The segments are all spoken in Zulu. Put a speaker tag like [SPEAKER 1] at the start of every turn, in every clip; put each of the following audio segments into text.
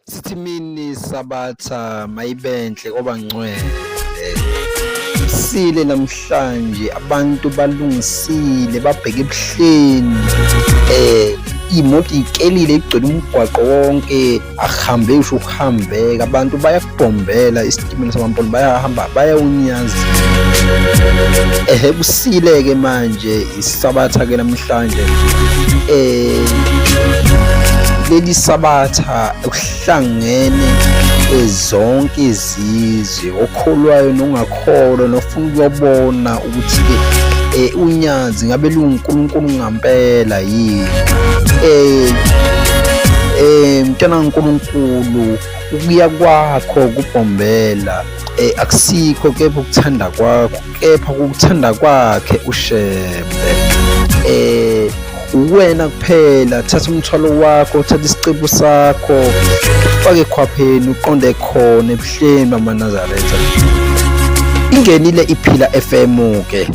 [SPEAKER 1] Sithi mini sabatha mayibenhle koba ngcwele. Sile namhlanje abantu balungisile babheke ebuhleni. Imoto ikelile igcwele umgwaqo wonke ahambe usho ukuhambeka abantu bayakubhombela isitimela samampolo bayahamba bayawunyaza. Kusile ke manje isabatha ke namhlanje. Leli sabatha ukuhlangene zonke izizwe okholwayo nongakholwa nofuna ukuyobona ukuthi ke unyazi ngabe luNkulunkulu ngampela yini. Mntana kaNkulunkulu ukuya kwakho kubhombela akusikho kepha ukuthanda kwakho kepha ukuthanda kwakhe ushembe. Uwena kuphela thatha umthwalo wakho uthatha isiqephu sakho ufake khwapheni uqonde khona ebuhleni bamaNazaretha. Ingenile iPhila FM ke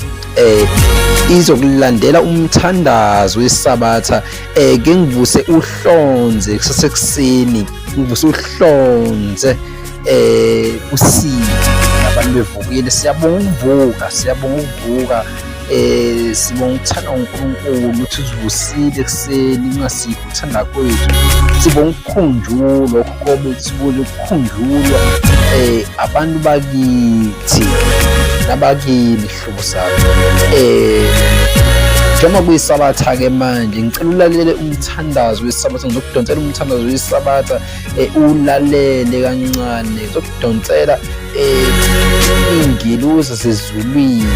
[SPEAKER 1] izokulandela umthandazo wesabatha ke ngivuse uhlonze kusesekuseni ngivuse uhlonze usile abantu bevukile siyabonga ukuvuka sibonga ukuthanda uNkulunkulu ukuthi usivusile ekuseni kungasikho ukuthanda kwethu sibonga ukukhunjulwa lokho kobe sibuye ukukhunjulwa abantu bakithi nabakini hlobo sakho njengoba kuyisabatha ke manje ngicela ulalele umthandazo wesabatha ngizokudonsela umthandazo wesabatha ulalele kancane ngizokudonsela ingilosi sezulwini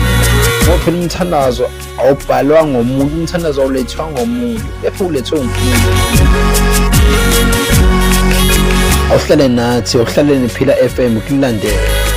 [SPEAKER 1] ngoba phela umthandazo awubhalwa ngomuntu umthandazo awulethwa ngomuntu kepha ulethwe uNkulunkulu. Awuhlale nathi awuhlale nePhila FM kulandela.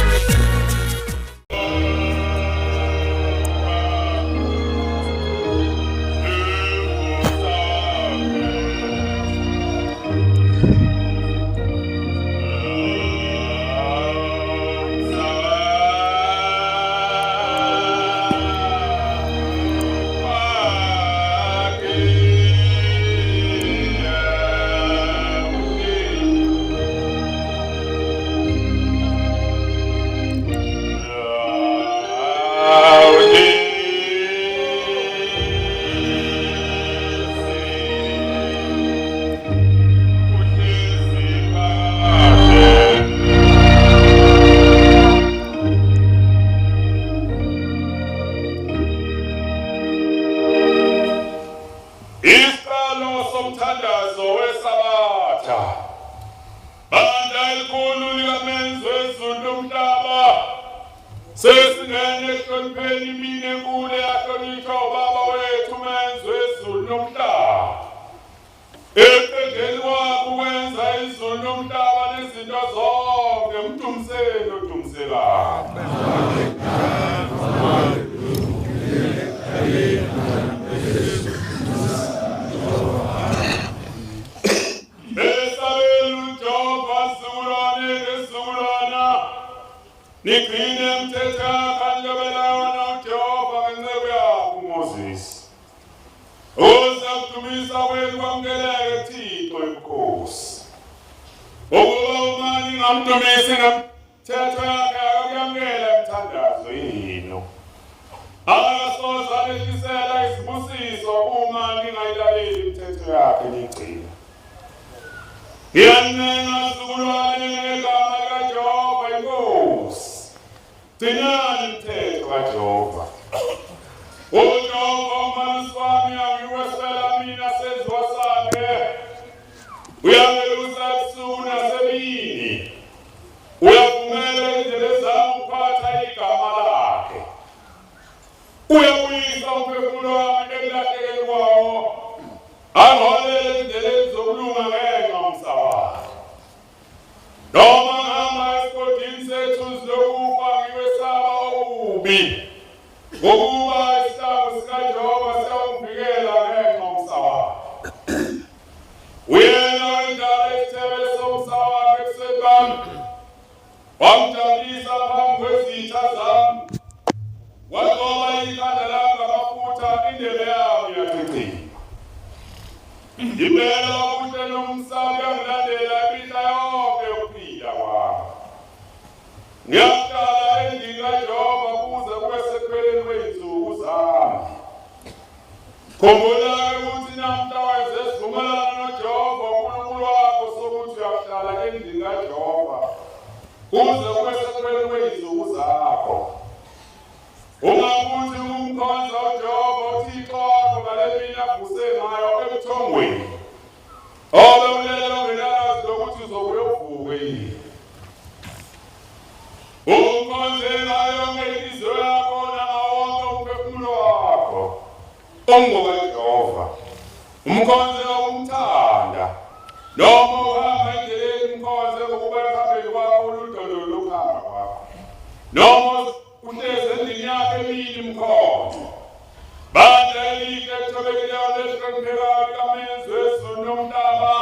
[SPEAKER 2] Imela ukuthi nomsabi angilandela impilo Khumbula ukuthi namhla wenze isivumelwano noJehova uNkulunkulu wakho sokuthi uyahlala endlini kaJehova kuze kube sekupheleni kwezinsuku zakho. Ungakuthi umkhonza uJehova uThixo wakho ngale mini avuse ngayo ebuthongweni. Obe ulele ungenazi lokuthi uzobuye uvuke yini. Umkhonze ngayo yonke inhliziyo yakho nangawonke umphefumulo wakho. Jehova umkhonze umthanda noma uhamba endleleni umkhonze ngokuba ekhambeni kwakho uludolo lokuhamba kwakho noma uhlezi endlini yakhe emini umkhonze bandla elihle ekuthobekelayo lesiqiniphekayo likamenzi wezulu nomhlaba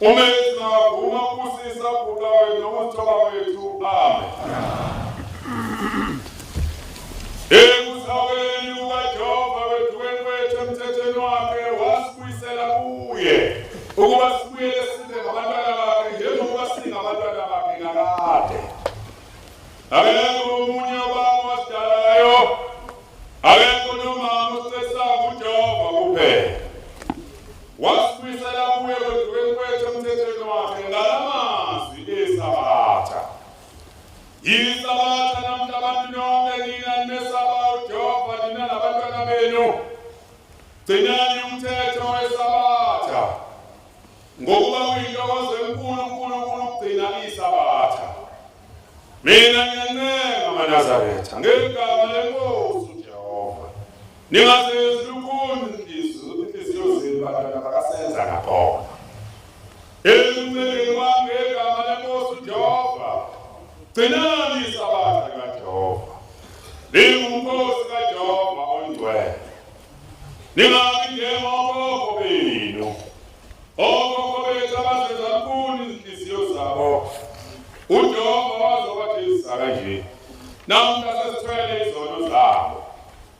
[SPEAKER 2] umenzi ngavuma kusisa bhuqa wethu nomuthoba wethu amen. Ekusaweli kukaJehova wethukeni kwethu emthethweni wakhe wasibuyisela kuye ukuba sibuyele sibe ngabantwana bakhe njengoba singabantwana bakhe kakade. Akekho omunye wabo wasidalayo, akekho nomama osesanga uJehova kuphela. Wasibuyisela kuye wethukeni kwethu emthethweni wakhe ngalamazwi esabatha. Yisabatha namhla abantu nonke nina nimesaba uJehova nina nabantwana benu. Gcinani umthetho wesabatha ngokuba kuyintokozo enkulu ukugcina isabatha. Mina ngiyancenga amaNazaretha ngegama leNkosi uJehova ningazenzi inhliziyo zenu bantwana bakasenza ngakhona. Eluceleni kwami ngegama leNkosi uJehova gcinani isabatha likaJehova. Lingumkhosi kaJehova ongcwele. Ningabi njengokhokho benu. Okhokho bethu abazenza kakhulu izinhliziyo zabo. uJehova wazobathisa kanje. Namhla sesithwele izono zabo.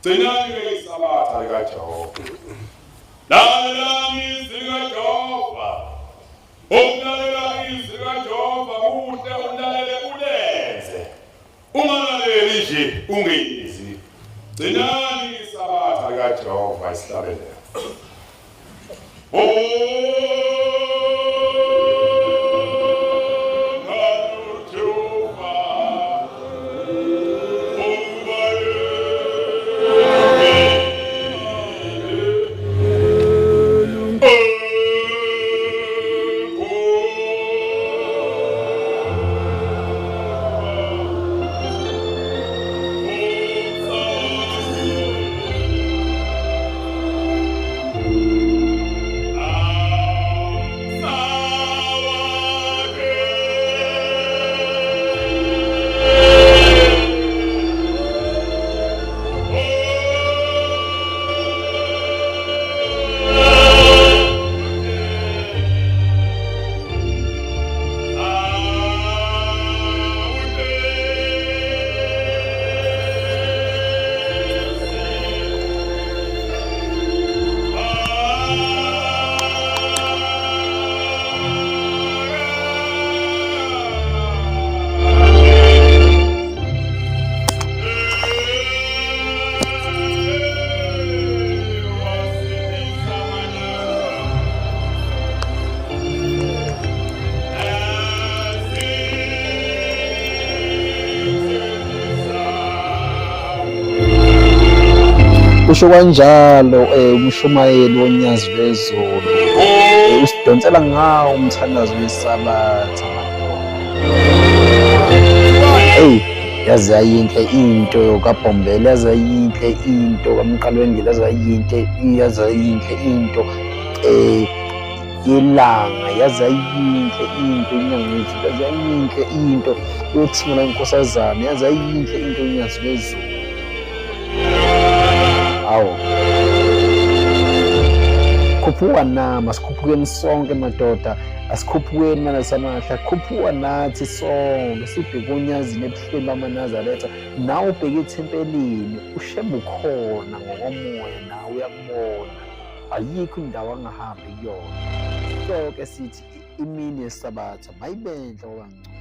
[SPEAKER 2] Gcinani-ke isabatha likaJehova. Lalelani izwi likaJehova. Ukulalela izwi likaJehova kuhle ulalele ulenze. Ungalaleli nje ungezwi. Gcinani isabatha likaJehova isihlabelelo.
[SPEAKER 1] Kusho kanjalo umshumayeli wonyazi lwezulu usidonsela ngawo umthandazo wesabatha. Yazi ayinhle into kaBhombela, yazi ayinhle into kaMqalwendile, yazi ayinhle into yelanga, yazi ayinhle into inyangezi, yazi ayinhle into yothina inkosazana, yazi ayinhle into yonyazi lwezulu. Awu khuphuka nami, asikhuphukeni sonke madoda, asikhuphukeni mana samahla, khuphuka nathi sonke sibheke onyazini ebuhleni bamaNazaretha. Nawe ubheke ethempelini, uShembe ukhona ngokomoya, nawe uyakubona, ayikho indawo angahambi kuyona. Sonke sithi imini yesabatha mayibenhle okangcono.